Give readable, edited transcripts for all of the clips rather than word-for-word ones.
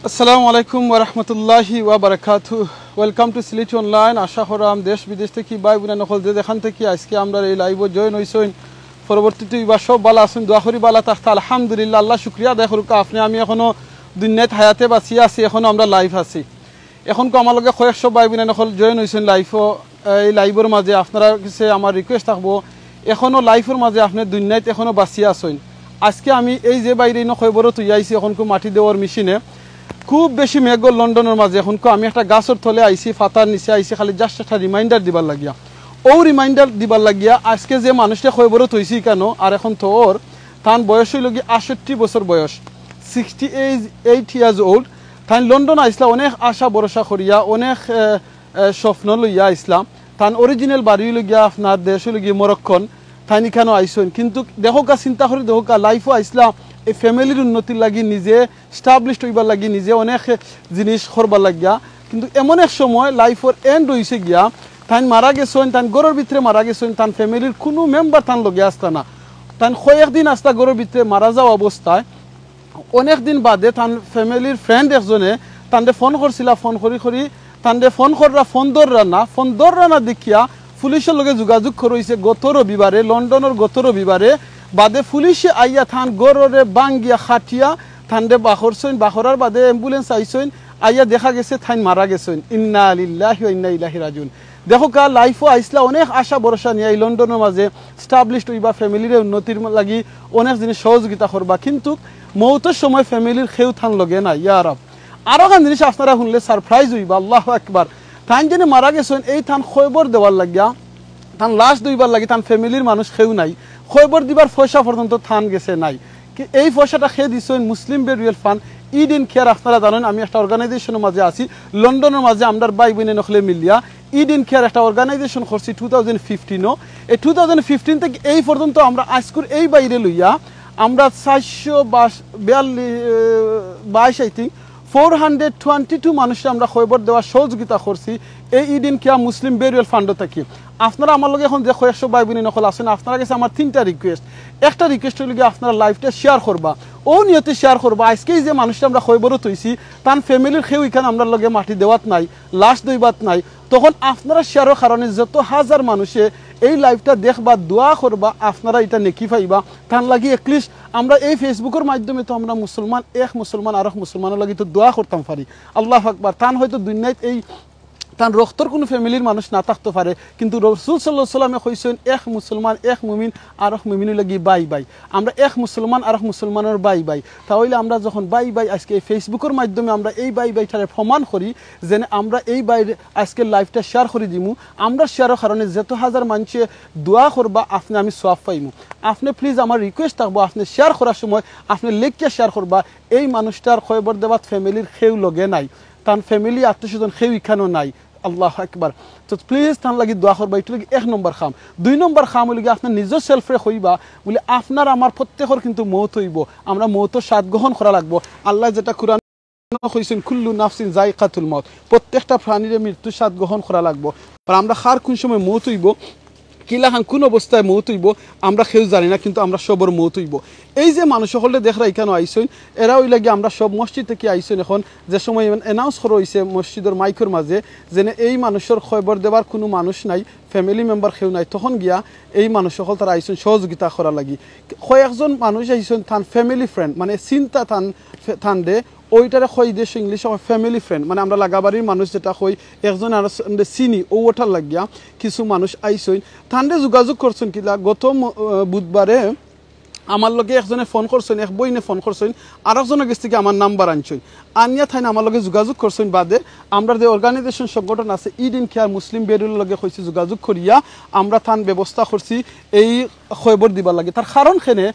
আসসালামু আলাইকুম ওয়া রাহমাতুল্লাহি ওয়া বারাকাতুহু। Welcome to Sylhet online. আশা করাম দেশ বিদেশ থেকে ভাই বোন নকল যে দেখান থেকে আজকে আমরা এই লাইভে জয়েন হইছইন। পরবর্তীতে ইবা সব ভালো আছেন, দোয়া করি ভালো থাকতে। আলহামদুলিল্লাহ, আল্লাহ শুকরিয়া আদায় করুক আপনি আমি এখনো দুনিয়াত হায়াতে বাঁচিয়ে আছি, এখনো আমরা লাইভ আছি। এখন কো আমার লগে কয়েকশো ভাই বোন নকল জয়েন হইছেন লাইভও। এই লাইভের মাঝে আপনারা কাছে আমার রিকোয়েস্ট থাকবো, এখনো লাইভের মাঝে আপনি দুনিয়াত এখনো বাঁচিয়ে আছেন। আজকে আমি এই যে বাইরে খবরও তুই আইছি এখন মাটি দেওয়ার মেশিনে খুব বেশি মেঘ লন্ডনের মাঝে। এখন আমি একটা গাছের তলে আইছি, ফাতার নিচে আইছি, খালি জাস্ট একটা রিমাইন্ডার দিবার লাগিয়া। ও রিমাইন্ডার দিবার লাগিয়া আজকে যে মানুষটা খবরত হয়েছি কেন, আর এখন তো ওর তার বয়স হইল গিয়ে 68 বছর বয়স, 68 ইয়ার্স ওল্ড। তাই লন্ডন আইসলা অনেক আশা ভরসা করিয়া, অনেক স্বপ্ন লইয়া ইসলাম। তার অরিজিনাল বাড়ি হইল গিয়া আপনার দেশ হইল গিয়ে মরক্কন। তাই কেন আইসেন, কিন্তু দেখোকা চিন্তা করি দেখোকা লাইফও আইসলাম এই ফ্যামিলির উন্নতির লাগি, নিজে স্টাবলিশড হইবার লাগি, নিজে অনেক জিনিস করবার লাগিয়া। কিন্তু এমন এক সময় লাইফের এন্ড হয়েছে গিয়া তাই মারা গেছেন, তাই গরুর ভিতরে মারা গেছেন, তার ফ্যামিলির কোনো মেম্বার তান লগে আসতা না। তাই কয়েকদিন আসতা গরুর ভিতরে মারা যাওয়া অবস্থায় অনেক দিন বাদে তার ফ্যামিলির ফ্রেন্ড একজনে তান্ডে ফোন করছিল। ফোন করি তান্ডে ফোন কররা ফোন দৌড়রা না দেখিয়া পুলিশের লগে যোগাযোগ করেছে। গত রবিবারে লন্ডনের গত রবিবারে বাদে পুলিশে আইয়া থান গররে বাঙ্গিয়া খাটিয়া থানডে বাহরছইন, বাহরার বাদে অ্যাম্বুলেন্স আইসইন, আইয়া দেখা গেছে থাইন মারা গেছেন। ইন্না লিল্লাহি ওয়া ইন্না ইলাইহি রাজিউন। দেখো কা লাইফও আইসলা অনেক আশা ভরসা নিয়ে এই লন্ডনের মাঝে স্টাবলিশড হইবা, ফ্যামিলির উন্নতির লাগি অনেক জিনিস সহযোগিতা করবা, কিন্তু মৌতের সময় ফ্যামিলির খেউ থান লগে না। ইয়া রব, আরো গান জিনিস আপনারা শুনলে সারপ্রাইজ হইবা। আল্লাহু আকবার। থান যেন মারা গেছেন এই থান খবর দেওয়ার লাগিয়া, থান লাশ দইবার লাগি থান ফ্যামিলির মানুষ খেউ নাই, খবর দিবার পয়সা পর্যন্ত থান গেছে নাই। এই পয়সাটা খেয়ে দিচ্ছেন মুসলিম বেরিয়াল ফান্ড ইডেন কেয়ার। আপনারা জানেন আমি একটা অর্গানাইজেশনের মাঝে আছি লন্ডনের মাঝে, আমরা ভাই বোনে নখলে মিলিয়া ইডেন কেয়ার একটা অর্গানাইজেশন করছি 2015। এই 2015 থেকে এই পর্যন্ত আমরা আজকুর এই বাইরে লইয়া আমরা 422 আই থিঙ্ক 422 মানুষকে আমরা খবর দেওয়ার সহযোগিতা করছি এই ইডেন কেয়ার মুসলিম বেরিয়াল ফান্ড থেকে। আপনারা আমার লগে এখন যে কয়েকশো ভাই বোন নকল আছেন, আপনারা কাছে আমার 3টা রিকোয়েস্ট। একটা রিকোয়েস্ট হল গিয়ে আপনারা লাইভটা শেয়ার করবা, ও নিয়তে শেয়ার করবা। আজকেই যে মানুষটা আমরা খবরত হইছি তার ফ্যামিলির খেউ এখানে আমরা লগে মাটি দেওয়াত নাই, লাশ দইবাত নাই, তখন আপনারা শেয়ারের কারণে যত হাজার মানুষে এই লাইভটা দেখবা, দোয়া করবা, আপনারা এটা নেকি পাইবা। তার লাগি এটলিস্ট আমরা এই ফেসবুকের মাধ্যমে তো আমরা মুসলমান, এক মুসলমান আর এক মুসলমানের লাগি তো দোয়া করতাম পারি। আল্লাহ আকবার। তান হয়তো দুনিয়ায় এই তার রক্তর কোনো ফ্যামিলির মানুষ না থাকতে পারে, কিন্তু রাসূল সাল্লাল্লাহু আলাইহি সাল্লামে কইছেন এক মুসলমান এক মুমিন আর এক মুমিনের লাগি বাই বাই। আমরা এক মুসলমান আর এক মুসলমানের বাই বাই। তাহলে আমরা যখন বাই বাই আজকে এই ফেসবুকের মাধ্যমে আমরা এই বাই বাইটারে প্রমাণ করি যে আমরা এই বাইরে আজকে লাইভটা শেয়ার করে দিমু। আমরা শেয়ারের কারণে যত হাজার মানুষে দোয়া করবা আপনি আমি সওয়াব পাইমু। আপনি প্লিজ আমার রিকোয়েস্ট থাকবো, আপনি শেয়ার করার সময় আপনি লেখকে শেয়ার করবা এই মানুষটার খবর দেওয়াত ফ্যামিলির খেউ লগে নাই, তার ফ্যামিলি আত্মীয়স্বজন খেউ এখানেও নাই। আল্লাহ আকবার। তো প্লিজ তার লাগি দোয়া করবা, এটা লাগে 1 নম্বর খাম। 2 নম্বর খাম হইলে আপনার নিজের সেলফরে হইবা বলে আপনার আমার প্রত্যেকের কিন্তু মৌত হইব, আমরা মৌতের স্বাদ গ্রহণ করা লাগবো। আল্লাহ যেটা কুরআন কইছেন কুল্লু নাফসিন যায়কাতুল মউত, প্রত্যেকটা প্রাণীর মৃত্যুর স্বাদ গ্রহণ করা লাগবো। আর আমরা কার কোন সময় মৌত হইব, কিলাখান কোন অবস্থায় মৌত হইব আমরা কেউ জানি না, কিন্তু আমরা সবর মৌত হইব। এই যে মানুষ সকলে দেখরা এখানে আইসেন, এরা ওই লাগে আমরা সব মসজিদ থেকে আইসেন। এখন যে সময় অ্যানাউন্স করা হয়েছে মসজিদের মাইকের মাঝে যে এই মানুষের খবর দেবার কোনো মানুষ নাই, ফ্যামিলি মেম্বার কেউ নাই, তখন গিয়া এই মানুষ সকল তারা আইসেন সহযোগিতা করা লাগি। কয়েকজন মানুষ আইসেন থান ফ্যামিলি ফ্রেন্ড, মানে চিন্তা থান দে ওইটারে কই দেশ ইংলিশ ফ্যামিলি ফ্রেন্ড, মানে আমরা লাগাবাড়ির মানুষ যেটা কই একজন আর চিনি ও ওঠার লাগিয়া কিছু মানুষ আইসইন থানডে যোগাযোগ করছেন। কিলা গত বুধবারে আমার লগে একজনে ফোন করছেন, এক বইনে ফোন করছেন, আর একজনের কাছ থেকে আমার নাম্বার আনছেন, আনিয়া থাইন আমার লগে যোগাযোগ করছেন। বাদে আমরা যে অর্গানাইজেশন সংগঠন আছে ইডেন কেয়ার মুসলিম বেরিয়াল লগে কইছি যোগাযোগ করিয়া আমরা থান ব্যবস্থা করছি এই খবর দিবার লাগে। তার কারণ খেনে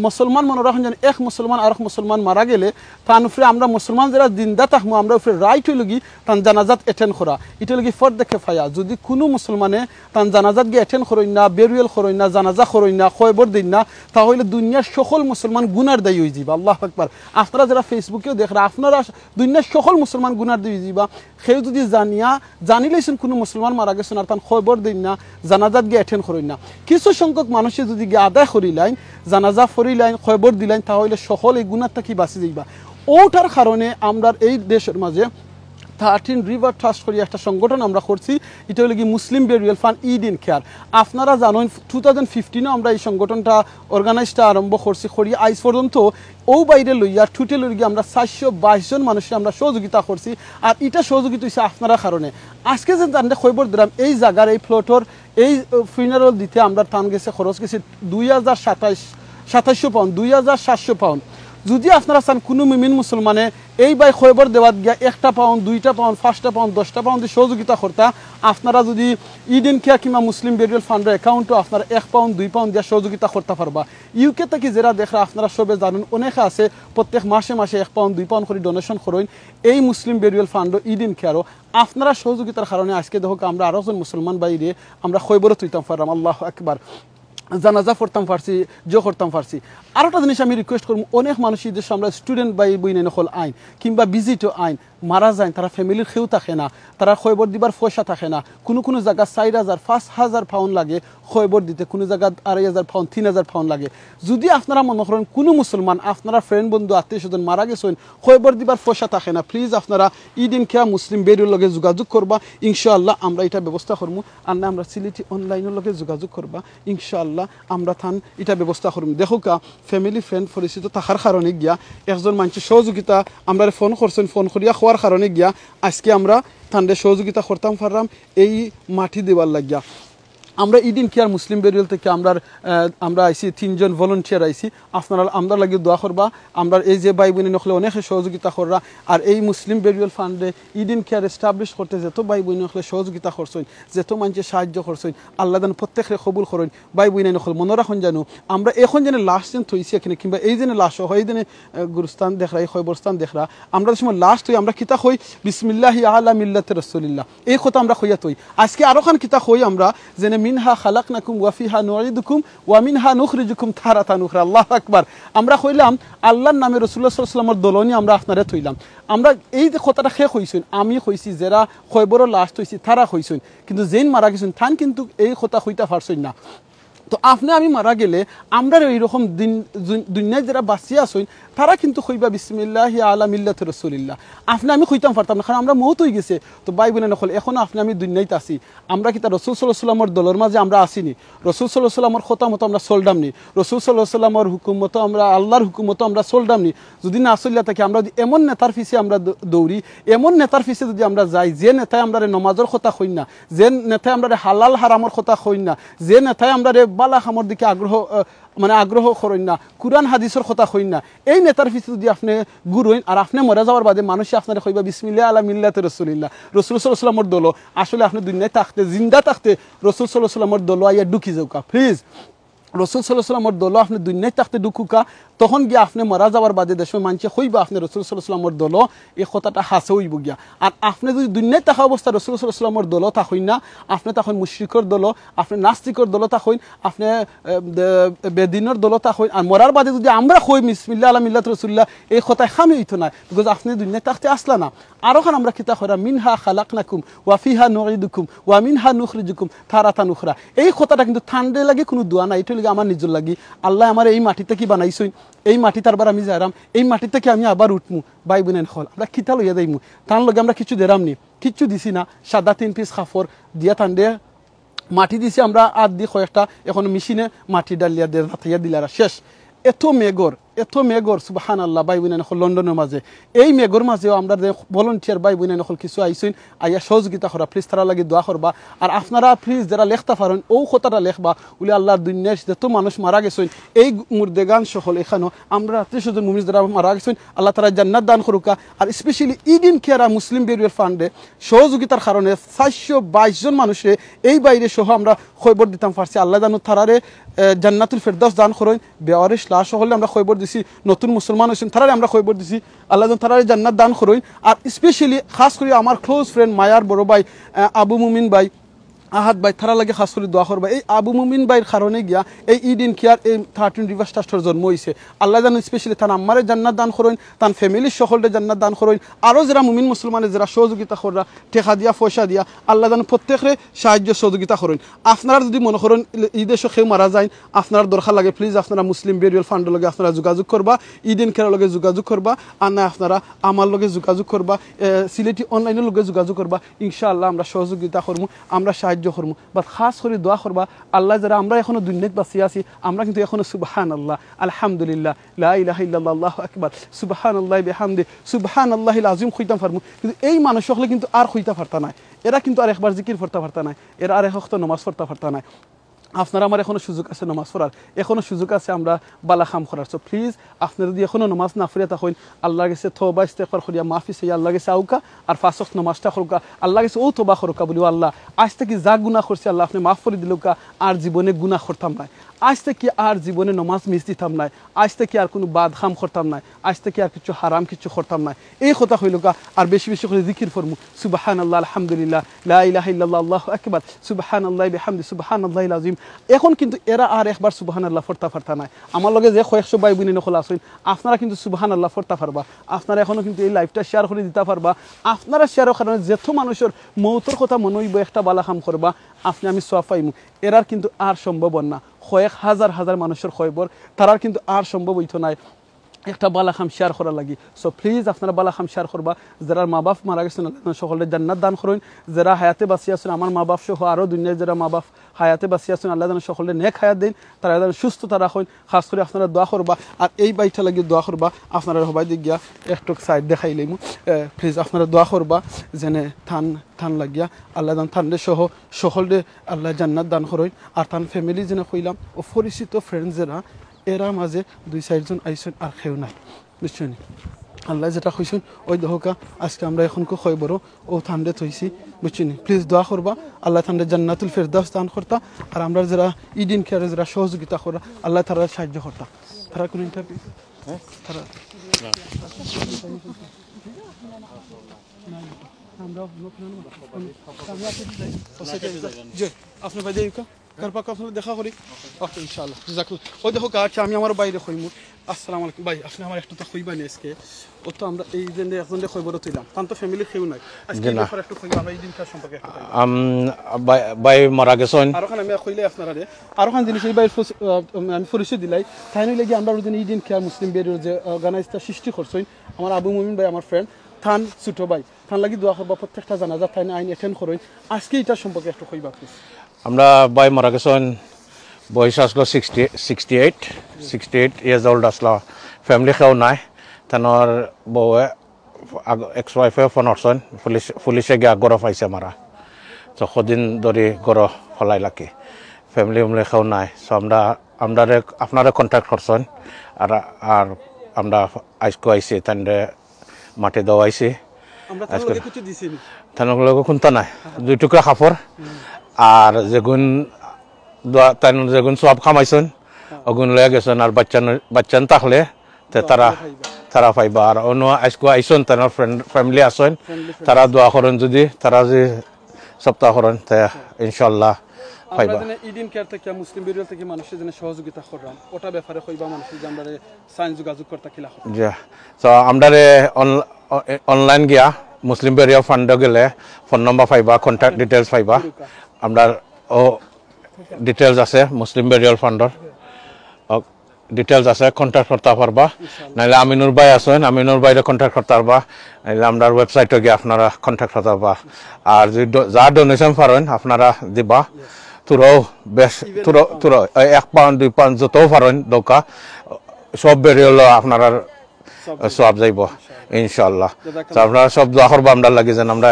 মুসলমান মনে রাখেন যেন এক মুসলমান আর এক মুসলমান মারা গেলে তার উপরে আমরা মুসলমান যারা জিন্দা থাকবো আমরা উপরে রাইট হইল গি তার জানাজাত অ্যাটেন্ড করা, এটা লাগি ফর দেখে ফায়া। যদি কোনো মুসলমানে তার জানাজাত গিয়ে অ্যাটেন্ড করেন না, বেরিয়াল করেন না, জানাজা করেন না, খবর দিন না, তাহলে দুনিয়ার সকল মুসলমান গুনার দায়ী হয়ে যাবা। আল্লাহ আকবার। আপনারা যারা ফেসবুকেও দেখরা আপনারা দুনিয়ার সকল মুসলমান গুনার দায়ী হয়ে যাবা। সেও যদি জানিলেছেন কোনো মুসলমান মারা গেছেন আর তার খবর দিন না, জানাজাত গিয়ে অ্যাটেন্ড করেন না, কিছু সংখ্যক মানুষে যদি গিয়ে আদায় করিলাইন, জানাজা ফরিলাইন, খবর দিলাইন, তাহলে সকল এই গুনার থাকি বাঁচি যাইবা। ওটার কারণে আমরা এই দেশের মাঝে 13 রিভার ট্রাস্ট করি একটা সংগঠন আমরা করছি, এটা হলো কি মুসলিম বেরিয়াল ফান্ড ইড ইন কেয়ার। আপনারা জানেন 2015 আমরা এই সংগঠনটা অর্গানাইজটা আরম্ভ করছি, করি আইজ পর্যন্ত ও বাইরে লইয়া ঠুটে লইয়া আমরা 422 জন মানুষের আমরা সহযোগিতা করছি। আর এটা সহযোগিতা হচ্ছে আপনারা কারণে। আজকে যে আমরা খবর দিলাম এই জায়গার এই ফ্লোটর এই ফিনারেল দিতে আমরা টান গেছে খরচ গেছে 2700 পাউন্ড, 2700 পাউন্ড। যদি আপনারা চান কোনো মুমিন মুসলমানে এই বাই খবর দেওয়াত গিয়া 1টা পাউন্ড 2টা পাউন্ড 5টা পাউন্ড 10টা পাউন্ড সহযোগিতা করতা, আপনারা যদি ইডেন কেয়ার কিংবা মুসলিম বেরিয়াল ফান্ডের অ্যাকাউন্টও আপনারা 1 পাউন্ড 2 পাউন্ড দিয়ে সহযোগিতা করতে পারবা। ইউকে থেকে যারা দেখরা আপনারা সবে জানেন অনেকে আছে প্রত্যেক মাসে মাসে 1 পাউন্ড 2 পাউন্ড করে ডোনেশন করেন এই মুসলিম বেরিয়াল ফান্ড ইডেন কেয়ারও। আপনারা সহযোগিতার কারণে আজকে দেখো আমরা আরও জন মুসলমান বাইরে আমরা খবরও তুইতাম পারলাম। আল্লাহু আকবার। জানাজা পড়তাম পারছি, জো করতাম পারছি। আর একটা জিনিস আমি রিকোয়েস্ট করবো, অনেক মানুষ এই দেশে আমরা স্টুডেন্ট বাই বই নেই নকল আইন কিংবা ভিজিটও আইন মারা যায়, তারা ফ্যামিলির খেউ থাকে না, তারা খবর দিবার পয়সা থাকে না। কোনো কোনো জায়গা 4000 5000 পাউন্ড লাগে খবর দিতে, কোনো জায়গা 2500 পাউন্ড 3000 পাউন্ড লাগে। যদি আপনারা মনে করেন কোনো মুসলমান আপনারা ফ্রেন্ড বন্ধু আত্মীয় স্বজন মারা গেছেন খবর দিবার পয়সা থাকে না, প্লিজ আপনারা ইডেন কেয়ার মুসলিম বেরিয়ার লগে যোগাযোগ করবা, ইনশাআল্লাহ আমরা এটা ব্যবস্থা করবো। আর না আমরা সিলেটি অনলাইনের লগে যোগাযোগ করবা, ইনশাআল্লাহ আমরা থান এটা ব্যবস্থা করবো। দেখো কা ফ্যামিলি ফ্রেন্ড পরিচিত থাকার কারণে গিয়া একজন মানুষের সহযোগিতা আমরা ফোন করছেন, ফোন করিয়া হওয়ার কারণে গিয়া আজকে আমরা তাদের সহযোগিতা করতাম পারলাম এই মাটি দেওয়ার লাগিয়া। আমরা ইডেন কেয়ার মুসলিম বেরিয়াল থেকে আমরা আইসি 3 জন ভলেন্টিয়ার আইসি, আপনারা আমরা লাগে দোয়া করবা। আমরা এই যে ভাই বোন নকলে অনেক সহযোগিতা কররা, আর এই মুসলিম বেরিয়াল ফান্ডে ইডেন কেয়ার এস্টাবলিশ করতে যত ভাই বোন নকলে সহযোগিতা করছেন, যত মানুষের সাহায্য করছেন, আল্লাহ যেন প্রত্যেকের কবুল করেন। ভাই বোন নকল মনে রাখুন জানো আমরা এখন যেন লাস্ট দিন থইছি এখানে কিংবা এই জন্য লাস্ট হয় এই দিনে গুরুস্থান দেখরা এই খবরস্থান দেখরা আমরা সময় লাস্ট হই আমরা কিতা হই বিসমিল্লাহি আলা মিল্লাতে রাসূলিল্লাহ এই কথা আমরা হইয়া তৈ। আজকে আরো খান কিতা হই আমরা যেন মিনহা খালাকনাকুম ওয়া ফিহা নুঈদুকুম ওয়া মিনহা নুখরিজুকুম তারাতান উখরা। আল্লাহু আকবার। আমরা কইলাম আল্লাহর নামে রাসূলুল্লাহ সাল্লাল্লাহু আলাইহি ওয়াসাল্লামের দলনি আমরা আপনারে থইলাম। আমরা এই যে কথাটা শেষ হইছেন, আমি কইছি যারা খবরও লাস্ট হইছি তারা কইছেন, কিন্তু যেন মারা গেছেন থান কিন্তু এই কথা হইতা পারছেন না। তো আপনি আমি মারা গেলে আমরা এইরকম দিন দুনিয়ায় যারা বাঁচিয়ে আসেন তারা কিন্তু কইবা বিসমিল্লাহি আলা মিল্লাতি রাসূলিল্লাহ। আপনি আমি কইতাম পারতাম না, কারণ আমরা মওত হয়ে গেছে। তো ভাই বোনে নকল এখন আপনি আমি দুনিয়াতে আছি, আমরা কি তা রাসূল সাল্লাল্লাহু আলাইহি ওয়াসাল্লামের দলের মাঝে আমরা আসিনি, রাসূল সাল্লাল্লাহু আলাইহি ওয়াসাল্লামের কথা মতো আমরা চলদাম নি, রাসূল সাল্লাল্লাহু আলাইহি ওয়াসাল্লামের হুকুম মতো আমরা আল্লাহর হুকুম মতো আমরা চলদাম নি। যদি না চলিয়া থাকি আমরা এমন নেতার পিছে আমরা দৌড়ি, এমন নেতার পিছে যদি আমরা যাই যে নেতায় আমরা নমাজের কথা কই না, যে নেতায় আমরা হালাল হারামের কথা কই না, যে নেতায় আমরা বালা খামর দিকে আগ্রহ করেন না, কুরআন হাদিসের কথা কইন না, এই নেতার পিছে যদি আপনি গুরুইন আর আপনি মরে যাওয়ার বাদে মানুষ আপনার কইবা বিসমিল্লাহ আলা মিল্লাতি রাসূলিল্লাহ, রাসূল সাল্লাল্লাহু আলাইহি ওয়াসাল্লামের দল আসলে আপনি দুনিয়ায় থাকতে জিন্দা থাকতে রাসূল সাল্লাল্লাহু আলাইহি ওয়াসাল্লামের দল আইয়া ঢুকি যাওকা প্লিজ। রাসূল সাল্লাল্লাহু আলাইহি ওয়াসাল্লামের দল আপনি দুনিয়ায় থাকতে ঢুকুকা, তখন গিয়ে আপনি মারা যাওয়ার বাদে দেশের মানুষে কইবা আপনি রাসূল সাল্লাল্লাহু আলাইহি ওয়াসাল্লামের দল, এই কথাটা হাসে হইব গিয়া। আর আপনি যদি দুনিয়ায় থাকা অবস্থা রাসূল সাল্লাল্লাহু আলাইহি ওয়াসাল্লামের দল থাকইন না, আপনি তখন মুশরিকের দল, আপনি নাস্তিকের দল থাকইন, আপনি বেদিনের দল থাকইন। আর মরার বাদে যদি আমরা কই বিসমিল্লাহ আলা মিল্লাতি রাসূলিল্লাহ এই কথা খামি হইতো না, বিকজ আপনি দুনিয়ায় থাকতে আসলা না। আরো খান আমরা কিতা কইরা মিনহা খালাকনাকুম ওয়া ফিহা নুঈদুকুম ওয়া মিনহা নুখরিজুকুম তারাতান উখরা। এই কথাটা কিন্তু ঠান্ডে লাগে কোনো দোয়া না, এটা লাগে আমার নিজের লাগি। আল্লাহ আমার এই মাটিতে কি বানাইছই, এই মাটি তারবার আমি যাইরাম, এই মাটি থেকে আমি আবার উঠমু। ভাই বোনেন হল আমরা কিতা লইয়া যাইমু, তার লগে আমরা কিছু দেরাম নি, কিচ্ছু দিছি না। সাদা 3 পিস কাপড় দিয়া ঠান্ডে মাটি দিছি আমরা আর দি কয়েকটা, এখন মেশিনে মাটি ডালিয়া দিয়ে রাতাইয়া দিলারা শেষ। এত মেঘর সুবহানাল্লাহ। ভাই বোনেন হল লন্ডনের মাঝে এই মেঘর মাঝেও আমরা ভলেন্টিয়ার ভাই বোনেন হল কিছু আইসইন আইয়া সহযোগিতা করা, প্লিজ তারা লাগে দোয়া করবা। আর আপনারা প্লিজ যারা লেখতে পারেন ও কথাটা লেখবা বলে আল্লাহর দুনিয়ায় যত মানুষ মারা গেছেন এই মুর্দেগান সকল এখানেও আমরা 300 জন মুমিন যারা মারা গেছেন আল্লাহ তারা জান্নাত দান করুকা। আর স্পেশালি ইডেন কেয়ার মুসলিম বেরিয়াল ফান্ডে সহযোগিতার কারণে 422 জন মানুষে এই বাইরে সহ আমরা খবর দিতাম পারছি। আল্লাহ জানু তারারে জান্নাতুল ফেরদাউস দান করেন। বেওয়ারিশ লাশ হলে আমরা খবর দিছি, নতুন মুসলমান হয়েছেন তারারে আমরা খবর দিছি, আল্লাহ যেন তারারে জান্নাত দান করেন। আর স্পেশালি খাস করে আমার ক্লোজ ফ্রেন্ড মায়ার বড় ভাই আবু মুমিন ভাই, আহাদ ভাই তারা লাগে খাস করে দোয়া করবা এই আবু মুমিন ভাইয়ের কারণে গিয়া এই ইডিন কেয়ার এই 13 রিভার্স ট্রাস্টের জন্ম হইছে আল্লাহ জান স্পেশালি তান আমারে জান্নাত দান করেন তান ফ্যামিলির সকলকে জান্নাত দান করেন আরো যারা মুমিন মুসলমানের যারা সহযোগিতা কররা টেকা দিয়া পয়সা দিয়া আল্লাহ জান প্রত্যেকরে সাহায্য সহযোগিতা করেন আপনারা যদি মনে করেন ঈদের কেউ মারা যায় আপনার দরকার লাগে প্লিজ আপনারা মুসলিম বেরিয়াল ফান্ডের লগে আপনারা যোগাযোগ করবা ইডিন কেয়ার লগে যোগাযোগ করবা আর না আপনারা আমার লগে যোগাযোগ করবা সিলেটি অনলাইনের লগে যোগাযোগ করবা ইনশাআল্লাহ আমরা সহযোগিতা করবো আমরা সাহায্য করবো বা খাস করে দোয়া করবা আল্লাহ যারা আমরা এখনো দুনিয়াতে বাঁচি আছি আমরা কিন্তু এখনো সুবহানাল্লাহ আলহামদুলিল্লাহ লা ইলাহা ইল্লাল্লাহ আল্লাহু আকবার সুবহানাল্লাহি বিহামদি সুবহানাল্লাহিল আযীম কইতাম পারমু কিন্তু এই মানুষ হলে কিন্তু আর কইতা পারতা না এরা কিন্তু আর একবার জিকির করতে পারতা না এরা আর এক ওয়াক্ত নামাজ পড়তে পারতা না আপনারা আমার এখনো সুযোগ আছে নামাজ পড়ার এখনো সুযোগ আছে আমরা বালা কাম করার সো প্লিজ আপনারা যদি এখনো নামাজ না পড়িয়া থাকেন আল্লাহর কাছে তওবা ইস্তেগফার করিয়া মাফি চাই আল্লাহর কাছে আউকা আর 5 ওয়াক্ত নামাজটা করুকা আল্লাহর কাছে ও তওবা করুকা বলিও আল্লাহ আজ থেকে যা গুনাহ করছি আল্লাহ আপনি মাফ করে দিলুকা আর জীবনে গুনাহ করতাম না আজ থেকে আর জীবনে নামাজ মিস দিতাম না আজ থেকে আর কোনো বাদ খাম করতাম না আজ থেকে আর কিছু হারাম কিছু করতাম না এই কথা হইলুকা আর বেশি বেশি করে জিকির ফরমু সুবহানাল্লাহ আলহামদুলিল্লাহ লা ইলাহা ইল্লাল্লাহ আল্লাহু আকবার সুবহানাল্লাহি বিহামদি সুবহানাল্লাহিল আযীম এখন কিন্তু এরা আর একবার সুবহানাল্লাহ পড়তে পারতা না আমার লগে যে কয়েকশো ভাই বোন নকল আছেন আপনারা কিন্তু সুবহানাল্লাহ পড়তে পারবা আপনারা এখনো কিন্তু এই লাইভটা শেয়ার করে দিতে পারবা আপনারা শেয়ারের কারণে যেত মানুষের মৌতর কথা মনে হইব একটা বালা কাম করবা আপনি আমি সওয়াব পাইমু এরার কিন্তু আর সম্ভব না কয়েক হাজার হাজার মানুষের খবর তারার কিন্তু আর সম্ভব হইতো নাই একটা বালা খাম শেয়ার করা লাগি সো প্লিজ আপনারা বালা খাম শেয়ার করবা যারা মা বাপ মারা গেছেন সকলের জান্নাত দান করেন যারা হায়াতে বাঁচি আছেন আমার মা বাপ সহ আরও দুনিয়ায় যারা মা বাপ হায়াতে বাঁচি আছেন আল্লাহ যেন সকলের নেক হায়াত দেন তারা যেন সুস্থতা রাখেন খাস করে আপনারা দোয়া করবা আর এই বাইটা লাগিয়ে দোয়া করবা আপনারা সবাই দিক গিয়া একটু সাইড দেখাইলেই প্লিজ আপনারা দোয়া করবা যেন থান লাগিয়া আল্লাহ দান থানলে সহ সকলে আল্লাহ জান্নাত দান করেন আর তান ফ্যামিলি যেন কইলাম ও পরিচিত ফ্রেন্ডস যারা এরা মাঝে 2-4 জন আইসেন আর কেউ নাই বুঝছেন আল্লাহ যেটা কইছেন ওই দহকা আজকে আমরা এখন খবর ও ঠান্ডে থইছি বুঝছেন প্লিজ দোয়া করবা আল্লাহ ঠান্ডে জান্নাতুল ফেরদাউস দান করতা আর আমরা যারা ইডিন কেয়ারে যারা সহযোগিতা করা আল্লাহ তারা সাহায্য করতা তারা কোন ইন্টারভিউ তারা আপনি ভাই দেউকা কারপাক আপনারা দেখা করি ওকে ইনশাআল্লাহ জাযাকুল্লাহ ওই দেখো কাছে আমি আমার বাইরে কইমু আসসালামু আলাইকুম ভাই আপনি আমার একটু তো কইবা নি আজকে ও তো আমরা এই যে একজনকে কইবর তুইলাম তান তো ফ্যামিলি কেউ নাই আজকে ব্যাপারে একটু কইবা আমরা এই দিনকার সম্পর্কে একটু ভাই মারা গেছেন আর ওখানে আমি কইলে আপনারা আর ওখানে জিনিস এই ভাই আমি পরিচয় দিলাই তাই নইলে কি আমরা ওই দিন এই দিন কেয়ার মুসলিম বেরিয়ে যে অর্গানাইজটা সৃষ্টি করছেন আমার আবু মুমিন ভাই আমার ফ্রেন্ড থান ছোটো ভাই থান লাগি দোয়া করবা প্রত্যেকটা জানাজা তাই আইন অ্যাটেন্ড করেন আজকে এটার সম্পর্কে একটু কইবা প্লিজ আমরা ভাই মারা গেছেন বয়স আসলো 68 ইয়ার্স ওল্ড আসলো ফ্যামিলি কেউ নাই তানোর বউয়ে এক্স ওয়াইফে ফোন করছেন পুলিশে গিয়া গড় পাইছে মারা তো কদিন ধরে গড় ফলাই লাগে ফ্যামিলি কেউ নাই সো আপনারা কন্ট্যাক্ট করছেন আর আমরা আজকে আইসি তান্ডে মাটি দেওয়াইছি তানোর কোনটা নাই 2 টুকরা কাপড় আর যেগুন সব খামাইছেন ওগুন লয়ে গেছেন আর বাচ্চান থাকলে তারা পাইবা আর অন্য আজকে আইসন তার ফ্যামিলি আসেন তারা দোয়া করেন যদি তারা যে সপ্তাহ করেন তা ইনশাল্লাহ পাইবা ইডিন কেয়ার থেকে মুসলিম বেরিয়াল থেকে মানুষের জন্য সহযোগিতা করলাম ওটা ব্যাপারে কইবা মানুষের যে আমরা সায়েন্স যোগাযোগ করতে কিলা জি তো আমরা অনলাইন গিয়া মুসলিম বেরিয়াল ফান্ড গেলে ফোন নম্বর পাইবা কন্ট্যাক্ট ডিটেলস পাইবা আমরা ও ডিটেলস আছে মুসলিম বেরিয়াল ফান্ডর ডিটেলস আছে কন্ট্যাক্ট করতে পারবা নাইলে আমিনুর ভাই আছেন আমিনুর ভাইরে কন্ট্যাক্ট করতে পারবা নাইলে আমরা ওয়েবসাইটে গিয়ে আপনারা কন্ট্যাক্ট করতে পারবা আর যদি যা ডোনেশন পারেন আপনারা দিবা তোরাও বেশ তোরা 1 পাউন্ড 2 পাউন্ড যতও পারেন দৌকা সব বেরিয়াল আপনারা সব যাইব ইনশাআল্লাহ তো আপনারা সব দোয়া করবা আমরা লাগে যেন আমরা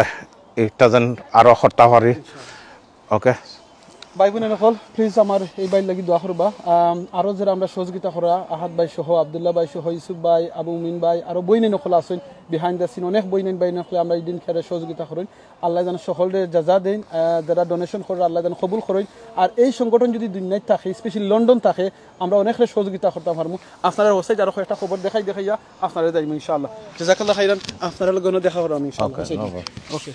একটা যেন আরো করতে পারি ওকে ভাই বোনের নকল প্লিজ আমার এই ভাই লাগি দোয়া করবা আরো যারা আমরা সহযোগিতা করা আহাদ ভাই সহ আব্দুল্লাহ ভাই সহ ইউসুফ ভাই আবু মুমিন ভাই আরো বইনে নকল আছেন বিহাইন্ড দ্য সিন অনেক বইনেন ভাই নকল আমরা এই দিন খেলে সহযোগিতা করেন আল্লাহ যেন সকলের জাযা দেন যারা ডোনেশন করে আল্লাহ যেন কবুল করেন আর এই সংগঠন যদি দুনিয়ায় থাকে স্পেশালি লন্ডন থাকে আমরা অনেকটা সহযোগিতা করতে পারবো আপনারা ওয়েবসাইট আরো একটা খবর দেখাইয়া আপনারা যাইব ইনশাআল্লাহ জাযাকাল্লাহ খাইরান আপনারা লগনো দেখা করব ইনশাআল্লাহ ওকে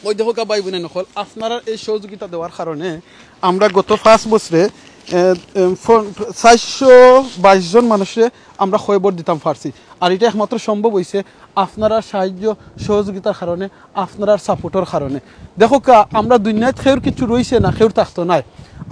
ওই দেখো ভাই বোনে নকল আপনারা এই সহযোগিতা দেওয়ার কারণে আমরা গত 5 বছরে 422 জন মানুষে আমরা খবর দিতাম পারছি। আর এটা একমাত্র সম্ভব হয়েছে আপনারা সাহায্য সহযোগিতার কারণে, আপনারা সাপোর্টের কারণে। দেখো আমরা দুনিয়ায় খেউর কিছু রয়েছে না, খেউর থাকতো নাই।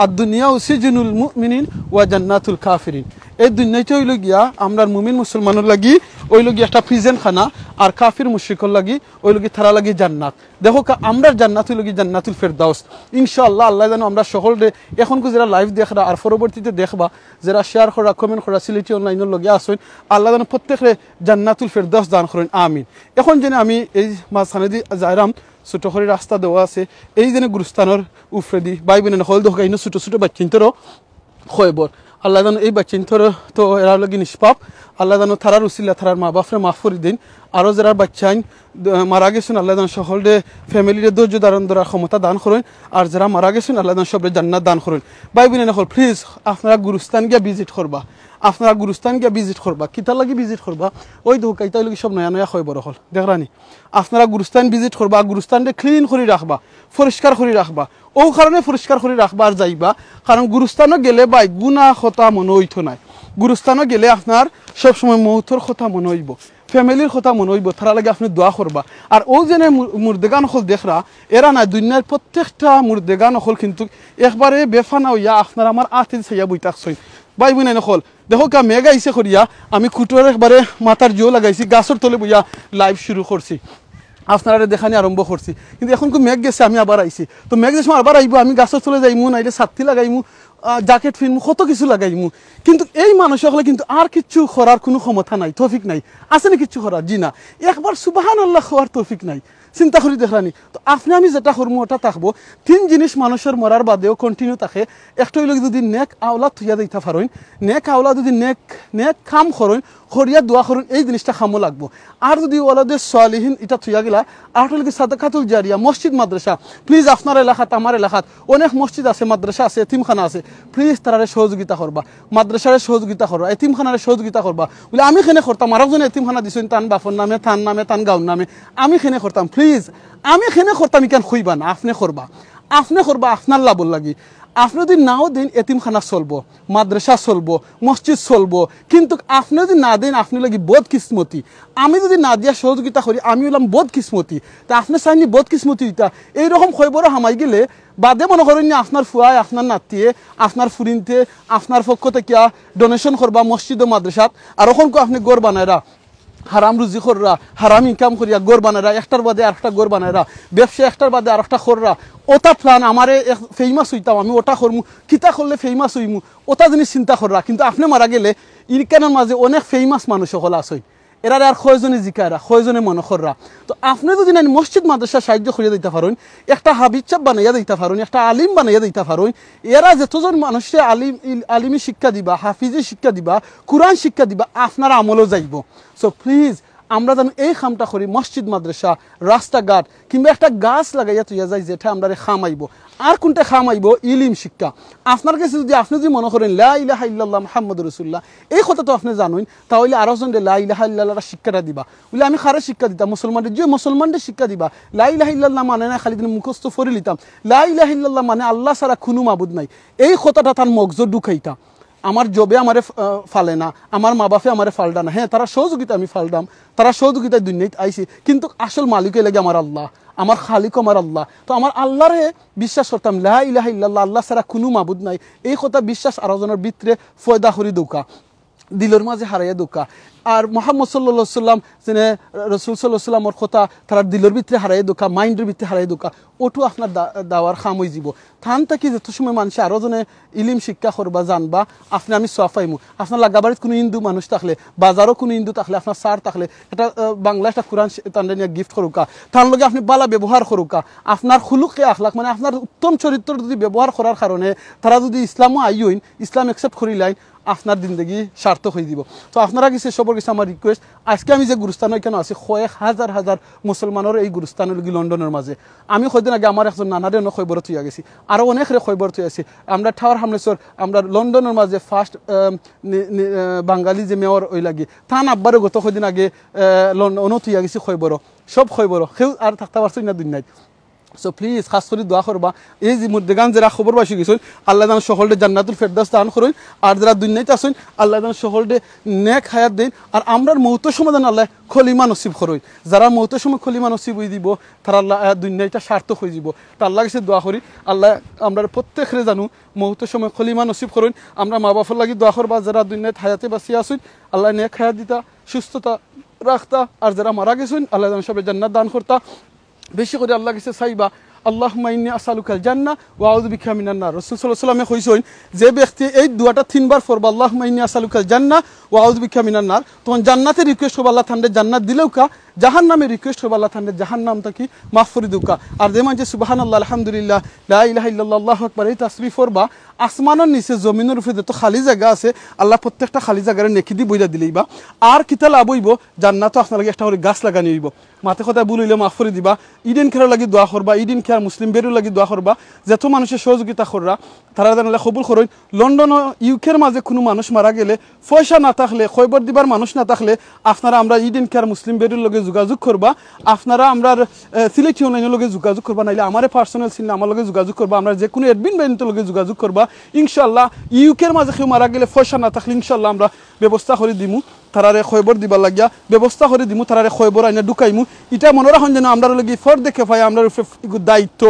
আর দুনিয়া সিজনুল মুমিনিন ওয়া জান্নাতুল কাফিরিন, এই দুনিয়াটা হইল গিয়া আমরা মুমিন মুসলমানের লাগি ওইল গিয়া একটা প্রিজেন্ট খানা, আর কাফির মুশরিকর লাগি ওইল গিয়ে তারা লাগি জান্নাত। দেখো আমরা জান্নাত হইল গিয়ে জান্নাতুল ফেরদাউস। ইনশাআল্লাহ আল্লাহ যেন আমরা সকলে এখন যারা লাইভ দেখরা আর পরবর্তীতে দেখবা, যারা শেয়ার করা কমেন্ট করা সিলেটি অনলাইনের লগে আসেন, আল্লাহ যেন প্রত্যেকে জান্নাতুল ফেরদাউস দান করেন, আমিন। এখন যেন আমি এই মাঝখানে দি যাইরাম, ছোটো করে রাস্তা দেওয়া আছে, এই যেন গুরুস্থানের উফরে দি ভাই বোনে হল দেখো এই ছোটো ছোটো বাচ্চিন্তরও খবর। আল্লাহ যেন এই বাচ্চিন্তর তো এরা লাগি নিষ্পাপ, আল্লাহ যেন থারার উসিলা থারার মা বাপরে মাফ করে দিন। আরও যারা বাচ্চাইন মারা গেছেন আল্লাহ যেন সকলে ফ্যামিলির ধৈর্য ধারণ ধরার ক্ষমতা দান করেন, আর যারা মারা গেছেন আল্লাহ যেন সবরে জান্নাত দান করেন। ভাই বোনে হল প্লিজ আপনারা গুরুস্থান গিয়া ভিজিট করবা, আপনারা গুরুস্থান গিয়া ভিজিট করবা। কিতার লাগি ভিজিট করবা? ওই ধোকাইতা লাগি সব নয়া নয়া খবর হল দেখরানি। আপনারা গুরুস্থান ভিজিট করবা, গুরুস্থানটা ক্লিন করে রাখবা, পরিষ্কার করে রাখবা। ও কারণে পরিষ্কার করে রাখবা আর যাইবা, কারণ গুরুস্থানও গেলে ভাই গুণা কথা মনে হইতো নাই। গুরুস্থানও গেলে আপনার সবসময় মৌতর কথা মনে হইব, ফ্যামিলির কথা মনে হইব, তারা লাগে আপনি দোয়া করবা। আর ও যেন মুর্দেগান হল দেখরা, এরা না দুনিয়ার প্রত্যেকটা মুর্দেগান হল কিন্তু একবারে বেফানা হইয়া আপনার আমার আতে ছাইয়া বই থাকছই। ভাই বোনে নকল দেখো মেঘ আইসে করিয়া আমি কুটোর একবারে মাথার জো লাগাইছি, গাছের তলে বইয়া লাইভ শুরু করছি, আপনারা দেখানি আরম্ভ করছি। কিন্তু এখন মেঘ গেছে, আমি আবার আইছি। তো মেঘ গেছে আবার আইব, আমি গাছের তলে যাইমু, নাইলে ছাত্রী লাগাইমু, জ্যাকেট ফিনমু, কত কিছু লাগাইমু। কিন্তু এই মানুষ সকলে কিন্তু আর কিচ্ছু করার কোনো ক্ষমতা নাই, তৌফিক নাই। আছে না কিচ্ছু করার? জি না। একবার সুবহানাল্লাহ হওয়ার তৌফিক নাই। চিন্তা করি দেখলানি। তো আপনি আমি যেটা করবো ওটা থাকবো। 3 জিনিস মানুষের মরার বাদেও কন্টিনিউ থাকে। একটা হইল যদি নেক আওলাদ থইয়া দিতে পারেন, নেক আওলাদ যদি নেক কাম করেন, করিয়া দোয়া করেন, এই জিনিসটা খামো লাগবো। আর যদি ওয়ালাদের সালিহিন এটা থইয়া গেলা, আর হইল কি সাদাকাতুল জারিয়া, মসজিদ মাদ্রাসা। প্লিজ আপনার এলাকাত আমার এলাকাত অনেক মসজিদ আছে, মাদ্রাসা আছে, এতিমখানা আছে, প্লিজ তারারে সহযোগিতা করবা, মাদ্রাসারে সহযোগিতা করবা, এতিমখানারে সহযোগিতা করবা। বলে আমি খেনে করতাম, আরেকজন এতিমখানা দিছেন তান বাপর নামে, তান নামে, তান গাঁর নামে, আমি খেনে করতাম। প্লিজ আমি খেনে করতাম, ইকান খুইবা না, আপনি করবা, আপনি করবা আপনার লাভর লাগি। আপনি যদি নাও দিন এতিমখানা চলবো, মাদ্রাসা চলবো, মসজিদ চলবো, কিন্তু আপনি যদি না দেন আপনি লাগি বোধ কিসমতি। আমি যদি না দিয়া সহযোগিতা করি আমি হলাম বোধ কিসমতি। তা আপনি চাইনি বোধ কিসমতি দিতা এইরকম খবর হামাই গেলে বাদে মনে করেন না আপনার ফুয়ায়, আপনার নাতিয়ে, আপনার ফুরিনতে আপনার পক্ষ থেকে ডোনেশন করবা মসজিদ ও মাদ্রাসাত, আর ওখান আপনি গড় বানায়রা হারাম রুজি কররা, হারাম ইনকাম করিয়া গড় বানায়রা, একটার বাদে আরেকটা গড় বানায়রা, ব্যবসা একটার বাদে আরেকটা কররা। ওটা প্ল্যান আমারে ফেমাস হইতাম, আমি ওটা করমু, কিতা করলে ফেমাস হইমু, ওটা জিনিস চিন্তা কররা। কিন্তু আপনি মারা গেলে ইরকানের মাঝে অনেক ফেমাস মানুষ সকল আসই, এরা আর কয়জনে জিকায়রা, কয়জনে মনে কররা। তো আপনি যদি না মসজিদ মাদ্রাসা সাহায্য করিয়া দিতে পারেন, একটা হাবিজ সাহেব বানাইয়া দিতে পারেন, একটা আলিম বানাইয়া দিতে পারেন, এরা যতজন মানুষে আলিমি শিক্ষা দিবা, হাফিজি শিক্ষা দিবা, কোরআন শিক্ষা দিবা, আপনার আমলও যাইব। সো প্লিজ আমরা যেন এই কামটা করি, মসজিদ মাদ্রাসা, রাস্তাঘাট, কিংবা একটা গাছ লাগাইয়া তুইয়া যাই, যেটা আমরা খামাইব। আর কোনটা খামাইব? ইলিম শিক্ষা। আপনার কাছে যদি আপনি যদি মনে করেন লা ইলাহা ইল্লাল্লাহ মুহাম্মাদুর রাসূলুল্লাহ, এই কথা তো আপনি জানেন, তাহলে আরো জন লা ইলাহা ইল্লাল্লাহ শিক্ষাটা দিবা। বলে আমি খারে শিক্ষা দিতাম মুসলমানদের, যে মুসলমানদের শিক্ষা দিবা লা ইলাহা ইল্লাল্লাহ মানে না খালি দিন মুখস্থ করে লিতাম, লা ইলাহা ইল্লাল্লাহ মানে আল্লাহ ছাড়া কোনো মাবুদ নাই, এই কথাটা তার মগজ ঢুকাইতাম। আমার জবে আমারে ফালে না, আমার মা বাপে আমারে ফালডা না। হ্যাঁ, তারা সহযোগিতা আমি ফালদাম, তারা সহযোগিতায় দুনিয়াতে আইসি, কিন্তু আসল মালিকই লাগে আমার আল্লাহ, আমার খালিক আমার আল্লাহ। তো আমার আল্লাহরে বিশ্বাস করতাম, লা ইলাহা ইল্লাল্লাহ, আল্লাহ ছাড়া কোনো মাবুদ নাই, এই কথা বিশ্বাস আরোজনের ভিতরে ফয়দা করি দৌকা, দিলের মাঝে হারাইয়া দৌকা। আর মোহাম্মদ সাল্লাল্লাহু আলাইহি সাল্লাম যেনে রসুল সাল্লাল্লাহু আলাইহি সাল্লামের কথা তারা দিলের ভিতরে হারাইয়া দৌকা, মাইন্ডের ভিতরে হারাইয়া দৌকা, ওটু আপনার দাওয়ার খাম হয়ে যাব। থান থাকি যত সময় মানুষ আরো জনে ইলিম শিক্ষা করবা জানবা, আপনি আমি সোয়াফাইমু। আপনার লাগাবাড়িত কোনো হিন্দু মানুষ থাকলে, বাজারও কোনো হিন্দু থাকলে, আপনার সার থাকলে, এটা বাংলা একটা কোরআন তান্ডে নিয়ে গিফট করুকা, তার লগে আপনি বালা ব্যবহার করুকা। আপনার খুলুকে আখলাক মানে আপনার উত্তম চরিত্র যদি ব্যবহার করার কারণে তারা যদি ইসলামও আইন, ইসলাম একসেপ্ট করিলাই, আপনার জিন্দগি সার্থক হয়ে দিব। তো আপনারা কিছু সবর কিছু আমার রিকোয়েস্ট, আজকে আমি যে গুরুস্থান কেন আছি, কয়েক হাজার হাজার মুসলমানের এই গুরুস্থান লগি লন্ডনের মাঝে। আমি কয়দিন আগে আমার একজন নানারে খবর তুই গেছি, আরও অনেক খবর তুই আছি। আমরা টাওয়ার হামলেশ্বর, আমরা লন্ডনের মাঝে ফার্স্ট বাঙালি যে মেয়র ওই লাগি, তান আব্বারও গত কয়দিন আগে লন্ডনও তুই গেছি খবর, সব খবর কেউ আর থাকতে পারছি না দুনিয়ায়। সো প্লিজ খাস করে দোয়া করবা এই যে মুর্দেগান যারা খবরবাসী গেছেন আল্লাহ যেন সকলকে জান্নাতুল ফেরদাউস দান করুন আর যারা দুনিয়াতে আসুন আল্লাহ যেন সকলকে নেক হায়াত দেন আর আমরার মৌত সমাধান আল্লাহ খলিমা নসিব করুন যারা মৌত সময় খলিমা নসিব হয়ে দিব তারা আল্লাহ দুনিয়াটা সার্থক হয়ে যাব তা আল্লাহ কাছে দোয়া করি আল্লাহ আমরা প্রত্যেকরে জানু মৌত সময় খলিমা নসিব করুন আমরা মা বাবার লাগি দোয়া করবা যারা দুনিয়াতে হায়াতে বাঁচিয়ে আসুন আল্লাহ নেক হায়াত দিতা সুস্থতা রাখতা আর যারা মারা গেছেন আল্লাহ যেন সবাই জান্নাত দান করতা বেশি করে আল্লাহ কাছে চাইবা আল্লাহুম্মা ইন্নী আসআলুকাল জান্নাহ ওয়া আউযু বিকা মিনান নার রাসূল সাল্লাল্লাহু আলাইহি ওয়াসাল্লামে কইছেন যে ব্যক্তি এই দোয়াটা 3 বার পড়বে আল্লাহুম্মা ইন্নী আসআলুকাল জান্নাহ ওয়া আউযু বিকা মিনান নার তখন জান্নাতের রিকোয়েস্ট হবে আল্লাহ তাআলা জান্নাত দিলেও কা জাহান্নামের রিকোয়েস্ট হবে আল্লাহ তাআলা জাহান্নাম থেকে মাফ করে দিউকা আর যে মানে সুবহানাল্লাহ আলহামদুলিল্লাহ লা ইলাহা ইল্লাল্লাহ আল্লাহু আকবার এই তাসবিহ পড়বা আসমানের নিচে জমিনের উপরে যত খালি জায়গা আছে আল্লাহ প্রত্যেকটা খালি জায়গার নেকি দি বইলা দিলেইবা আর কিতা লাভ হইব জান্নাত আপনার লাগে একটা করে গাছ লাগানি হইব মাথে কথা বলিলে মাফ করে দিবা ইদিন খেয়ার লাগি দোয়া করবা ইদিন খেয়ার মুসলিম বেরু লাগি দোয়া করবা যত মানুষের সহযোগিতা কররা তারা জানালে কবুল করেন লন্ডন ও ইউকের মাঝে কোনো মানুষ মারা গেলে পয়সা না থাকলে খবর দিবার মানুষ না থাকলে আপনারা আমরা ইদিন খেয়ার মুসলিম বেরুর লগে যোগাযোগ করবা আপনারা আমরা সিলেক্ট অনলাইনের লগে যোগাযোগ করবা নাইলে আমার পার্সোনাল সিল আমার লগে যোগাযোগ করবা আমরা যে কোনো অ্যাডমিন বাহিনীর লগে যোগাযোগ করবা ইনশাআল্লাহ ইউকের মাঝে কেউ মারা গেলে পয়সা না থাকলে ইনশাআল্লাহ আমরা ব্যবস্থা করে দিমু তারারে খবর দিবার লাগিয়া ব্যবস্থা করে দিমু তারারে খবর আইনা ঢুকাইমু এটা মনে রাখুন যেন আমরা লগে ফর দেখে পাই আমরা দায়িত্ব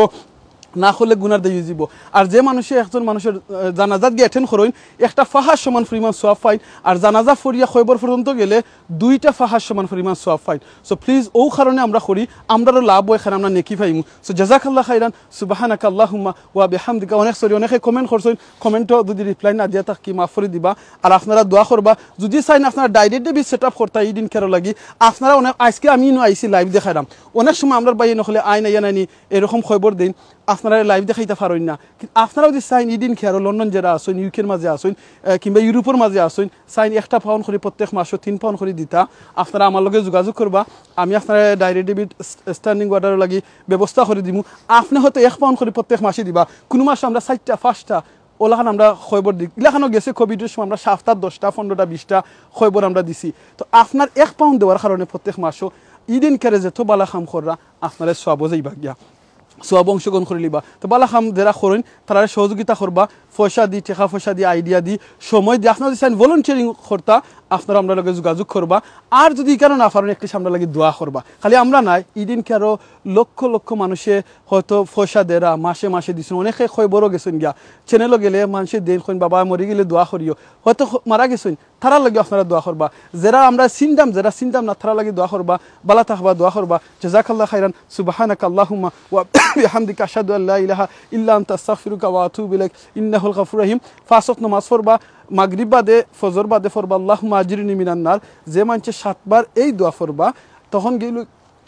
না হলে গুনার দিয়ে যাব আর যে মানুষে একজন মানুষের জানাজাত গিয়ে অ্যাটেন্ড করেন একটা ফাহাস সমান পরিমাণ সোয়াব পাইন আর জানাজা ফরিয়া খবর পর্যন্ত গেলে 2টা ফাহাস সমান পরিমাণ সোয়াব পাইন সো প্লিজ ও কারণে আমরা করি আমরারও লাভ এখানে আমরা নেকি পাইমু সো জাযাকাল্লাহ খাইরান সুবহানাকা আল্লাহুম্মা ওয়া বিহামদিকা অনেকে কমেন্ট করছেন কমেন্টও যদি রিপ্লাই না দিয়া তাক কি মাফ করে দিবা আর আপনারা দোয়া করবা যদি চাইন আপনারা ডাইরেক্ট ডেবিট সেটআপ করতে এই দিন কেন লাগি আপনারা অনেক আজকে আমি আইসি লাইভ দেখাইলাম অনেক সময় আমরা বাইরে নহলে আইন আইয়া নাইনি এরকম খবর দিন আপনারা লাইভ দেখাইতে পারেন না আপনারাও যদি চাইন ইদিন খেয়ারো লন্ডন যারা আসেন ইউকের মাঝে আসেন কিংবা ইউরোপের মাঝে আসেন চাইন 1 পাউন্ড করে প্রত্যেক মাসে 3 পাউন্ড করে দিতা আপনারা আমার লগে যোগাযোগ করবা আমি আপনারা ডাইরেক্ট ডেবিট স্ট্যান্ডিং অর্ডার লাগি ব্যবস্থা করে দিব আপনি হয়তো 1 পাউন্ড করে প্রত্যেক মাসে দিবা কোনো মাসে আমরা 4টা 5টা ওলাখান আমরা খবর দিই ইলাখানও গেছে কোভিডের সময় আমরা 7টা 10টা 15টা 20টা খবর আমরা দিছি তো আপনার 1 পাউন্ড দেওয়ার কারণে প্রত্যেক মাসও ইদিন কেরে যেত বালা খাম কররা আপনারা সব যাইবা গিয়া সব অংশগ্রহণ করে লিবা তো বালা খাম যারা করেন তারা সহযোগিতা করবা পয়সা দি টাকা পয়সা দিয়ে আইডিয়া দি সময় দিয়ে আপনারা যদি চান ভলেন্টিয়ারিং করতা আপনারা আমরা লগে যোগাযোগ করবা আর যদি কারণ না পারেন একটু আমরা লাগে দোয়া করবা খালি আমরা নাই ইদিন কে আরো লক্ষ লক্ষ মানুষে হয়তো পয়সা দেরা মাসে মাসে দিছেন অনেকে খবরও গেছেন গিয়া চ্যানেলও গেলে মানুষের দেন কইন বাবা মরে গেলে দোয়া করিও হয়তো মারা গেছেন তারা লাগে আপনারা দোয়া করবা যারা আমরা চিন্তাম না তারা লাগে দোয়া করবা বালা থাকবা দোয়া করবা জাযাকাল্লাহ খাইরান সুবহানাকা আল্লাহুম্মা ওয়া বিহামদিকা আশহাদু আল্লা ইলাহা ইল্লা আনতা আস্তাগফিরুকা ওয়া আতুবু ইলাইক ইন্নাহুল গফুরুর রহিম ফাঁস ওয়াক্ত নামাজ পড়বা মাগরিব বাদে ফজর বাদে পড়বা আল্লাহুম্মা আজরিনি মিনান নার যে মানুষে 7 বার এই দোয়া পড়বা তখন গেল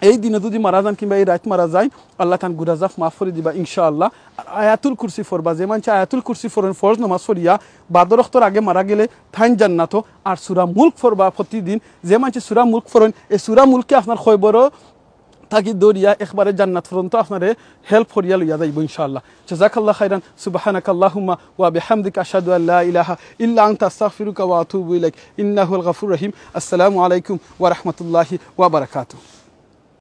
এই দিনে যদি মারা যান কিংবা এই রাত মারা যায় আল্লাহ তান গুনাহ মাফ করে দিবা ইনশাআল্লাহ আর আয়াতুল কুরসি পড়বা যে মানুষ আয়াতুল কুরসি পড়েন ফরজ নামাজ পড়িয়া বাদর ওয়াক্তর আগে মারা গেলে থাইন জান্নাত আর সূরা মুলক পড়বা প্রতিদিন যে মানুষ সূরা মুলক পড়েন এই সূরা মুলকে আপনার খবরও থাকি দৌড়িয়া একবারে জান্নাত পর্যন্ত আপনারে হেল্প করিয়া লইয়া যাইব ইনশাআল্লাহ জাযাকাল্লাহ খাইরান সুবহানাকা আল্লাহুম্মা ওয়া বিহামদিকা আশহাদু আল্লা ইলাহা ইল্লা আনতা আস্তাগফিরুকা ওয়া আতুবু ইলাইক ইন্নাহুল গফুরুর রহিম আসসালামু আলাইকুম ওয়া রাহমাতুল্লাহি ওয়া বারাকাতুহু।